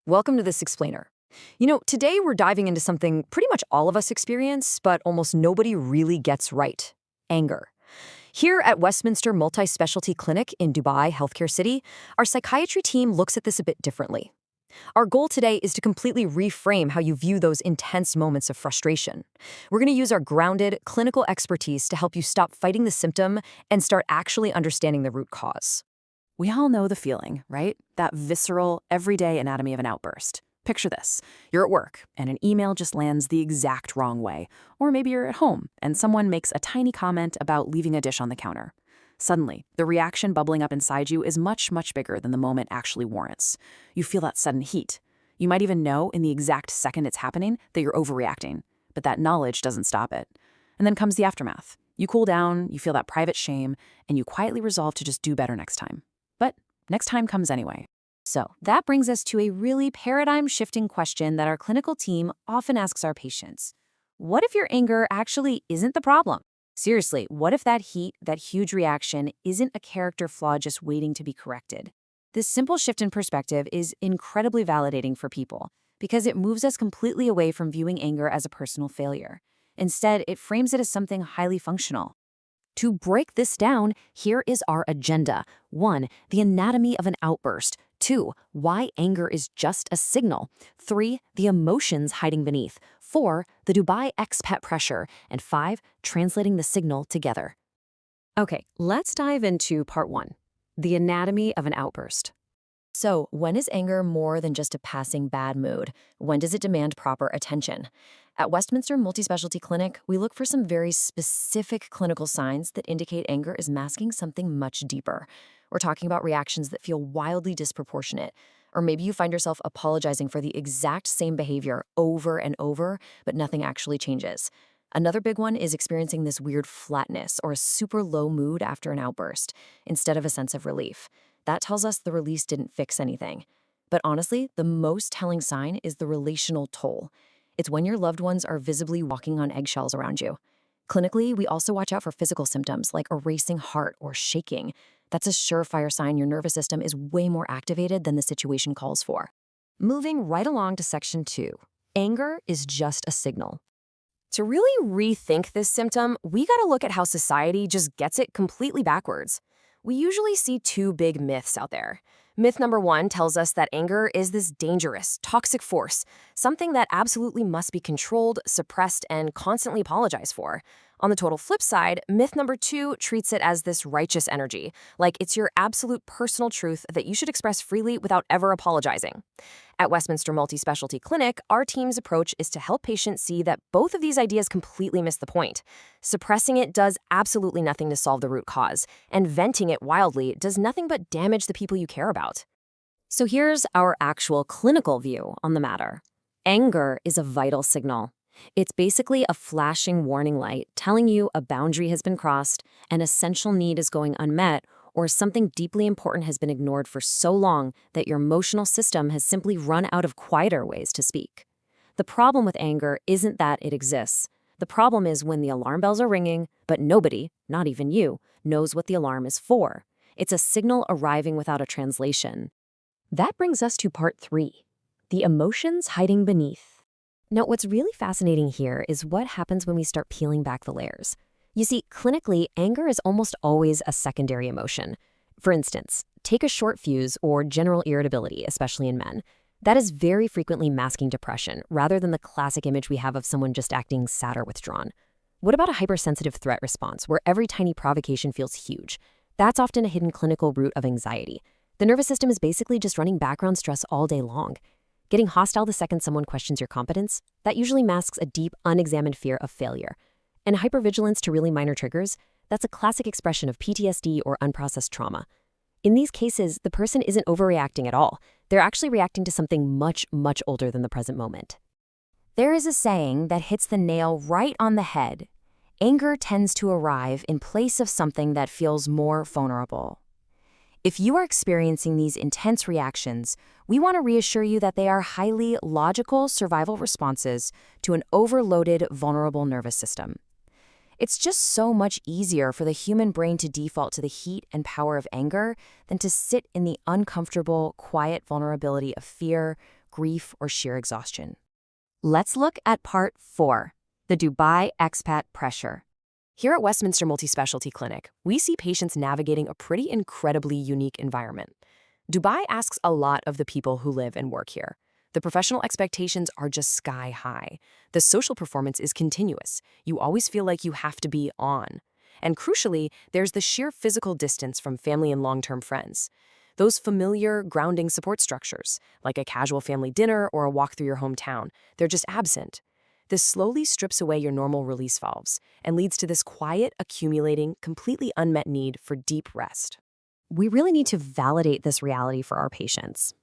Welcome to this explainer. Today we're diving into something pretty much all of us experience, but almost nobody really gets right: anger. Here at Westminster Multispecialty Clinic in Dubai, Healthcare City, our psychiatry team looks at this a bit differently. Our goal today is to completely reframe how you view those intense moments of frustration. We're going to use our grounded, clinical expertise to help you stop fighting the symptom and start actually understanding the root cause. We all know the feeling, right? That visceral, everyday anatomy of an outburst. Picture this. You're at work, and an email just lands the exact wrong way. Or maybe you're at home, and someone makes a tiny comment about leaving a dish on the counter. Suddenly, the reaction bubbling up inside you is much, much bigger than the moment actually warrants. You feel that sudden heat. You might even know in the exact second it's happening that you're overreacting, but that knowledge doesn't stop it. And then comes the aftermath. You cool down, you feel that private shame, and you quietly resolve to just do better next time. But next time comes anyway. So that brings us to a really paradigm-shifting question that our clinical team often asks our patients. What if your anger actually isn't the problem? Seriously, what if that heat, that huge reaction, isn't a character flaw just waiting to be corrected? This simple shift in perspective is incredibly validating for people because it moves us completely away from viewing anger as a personal failure. Instead, it frames it as something highly functional. To break this down, here is our agenda. 1. The anatomy of an outburst. 2. Why anger is just a signal. 3. The emotions hiding beneath. 4. The Dubai expat pressure. And 5. Translating the signal together. Okay, let's dive into part 1. The anatomy of an outburst. So, when is anger more than just a passing bad mood? When does it demand proper attention? At Westminster Multispecialty Clinic, we look for some very specific clinical signs that indicate anger is masking something much deeper. We're talking about reactions that feel wildly disproportionate. Or maybe you find yourself apologizing for the exact same behavior over and over, but nothing actually changes. Another big one is experiencing this weird flatness or a super low mood after an outburst, instead of a sense of relief. That tells us the release didn't fix anything. But honestly, the most telling sign is the relational toll. It's when your loved ones are visibly walking on eggshells around you. Clinically, we also watch out for physical symptoms like a racing heart or shaking. That's a surefire sign your nervous system is way more activated than the situation calls for. Moving right along to section 2. Anger is just a signal. To really rethink this symptom, we gotta look at how society just gets it completely backwards. We usually see two big myths out there. Myth number 1 tells us that anger is this dangerous, toxic force, something that absolutely must be controlled, suppressed, and constantly apologized for. On the total flip side, myth number 2 treats it as this righteous energy, like it's your absolute personal truth that you should express freely without ever apologizing. At Westminster Multispecialty Clinic, our team's approach is to help patients see that both of these ideas completely miss the point. Suppressing it does absolutely nothing to solve the root cause, and venting it wildly does nothing but damage the people you care about. So here's our actual clinical view on the matter. Anger is a vital signal. It's basically a flashing warning light telling you a boundary has been crossed, an essential need is going unmet, or something deeply important has been ignored for so long that your emotional system has simply run out of quieter ways to speak. The problem with anger isn't that it exists. The problem is when the alarm bells are ringing, but nobody, not even you, knows what the alarm is for. It's a signal arriving without a translation. That brings us to part 3, the emotions hiding beneath. Now, what's really fascinating here is what happens when we start peeling back the layers. You see, clinically, anger is almost always a secondary emotion. For instance, take a short fuse or general irritability, especially in men. That is very frequently masking depression, rather than the classic image we have of someone just acting sad or withdrawn. What about a hypersensitive threat response, where every tiny provocation feels huge? That's often a hidden clinical root of anxiety. The nervous system is basically just running background stress all day long. Getting hostile the second someone questions your competence, that usually masks a deep, unexamined fear of failure. And hypervigilance to really minor triggers, that's a classic expression of PTSD or unprocessed trauma. In these cases, the person isn't overreacting at all. They're actually reacting to something much, much older than the present moment. There is a saying that hits the nail right on the head. Anger tends to arrive in place of something that feels more vulnerable. If you are experiencing these intense reactions, we want to reassure you that they are highly logical survival responses to an overloaded, vulnerable nervous system. It's just so much easier for the human brain to default to the heat and power of anger than to sit in the uncomfortable, quiet vulnerability of fear, grief or sheer exhaustion. Let's look at part 4, the Dubai expat pressure. Here at Westminster Multispecialty Clinic, we see patients navigating a pretty incredibly unique environment. Dubai asks a lot of the people who live and work here. The professional expectations are just sky high. The social performance is continuous. You always feel like you have to be on. And crucially, there's the sheer physical distance from family and long-term friends. Those familiar, grounding support structures, like a casual family dinner or a walk through your hometown, they're just absent. This slowly strips away your normal release valves and leads to this quiet, accumulating, completely unmet need for deep rest. We really need to validate this reality for our patients.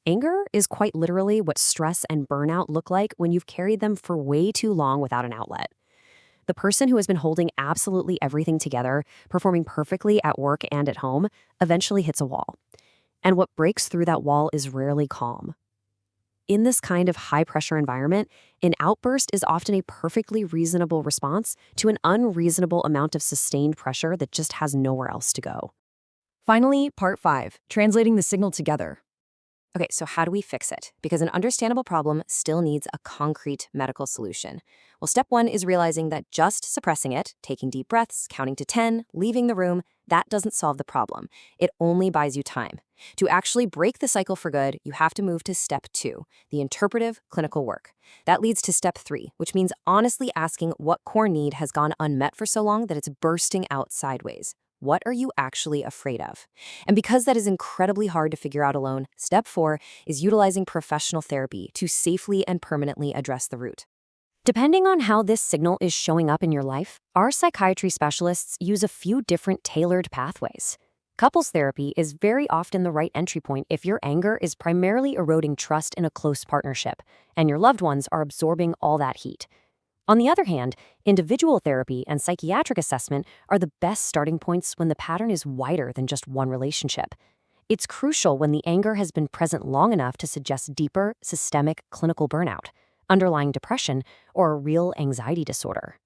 Anger is quite literally what stress and burnout look like when you've carried them for way too long without an outlet. The person who has been holding absolutely everything together, performing perfectly at work and at home, eventually hits a wall. And what breaks through that wall is rarely calm. In this kind of high-pressure environment, an outburst is often a perfectly reasonable response to an unreasonable amount of sustained pressure that just has nowhere else to go. Finally, part 5, translating the signal together. Okay, so how do we fix it? Because an understandable problem still needs a concrete medical solution. Well, step 1 is realizing that just suppressing it, taking deep breaths, counting to 10, leaving the room, that doesn't solve the problem. It only buys you time. To actually break the cycle for good, you have to move to step 2, the interpretive clinical work. That leads to step 3, which means honestly asking what core need has gone unmet for so long that it's bursting out sideways. What are you actually afraid of? And because that is incredibly hard to figure out alone, step 4 is utilizing professional therapy to safely and permanently address the root. Depending on how this signal is showing up in your life, our psychiatry specialists use a few different tailored pathways. Couples therapy is very often the right entry point if your anger is primarily eroding trust in a close partnership, and your loved ones are absorbing all that heat. On the other hand, individual therapy and psychiatric assessment are the best starting points when the pattern is wider than just one relationship. It's crucial when the anger has been present long enough to suggest deeper, systemic clinical burnout, underlying depression, or a real anxiety disorder.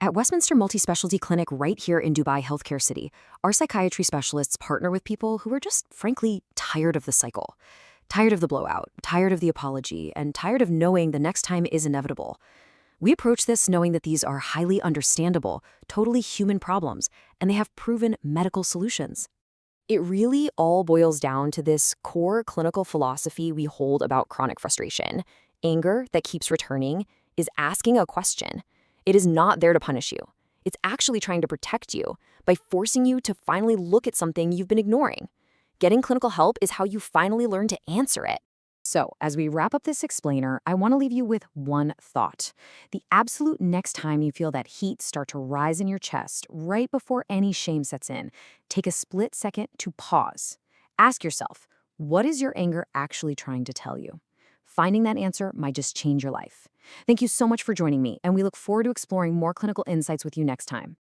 At Westminster Multispecialty Clinic right here in Dubai Healthcare City, our psychiatry specialists partner with people who are just, frankly, tired of the cycle. Tired of the blowout, tired of the apology, and tired of knowing the next time is inevitable. We approach this knowing that these are highly understandable, totally human problems, and they have proven medical solutions. It really all boils down to this core clinical philosophy we hold about chronic frustration. Anger that keeps returning is asking a question. It is not there to punish you. It's actually trying to protect you by forcing you to finally look at something you've been ignoring. Getting clinical help is how you finally learn to answer it. So, as we wrap up this explainer, I want to leave you with one thought. The absolute next time you feel that heat start to rise in your chest, right before any shame sets in, take a split second to pause. Ask yourself, what is your anger actually trying to tell you? Finding that answer might just change your life. Thank you so much for joining me, and we look forward to exploring more clinical insights with you next time.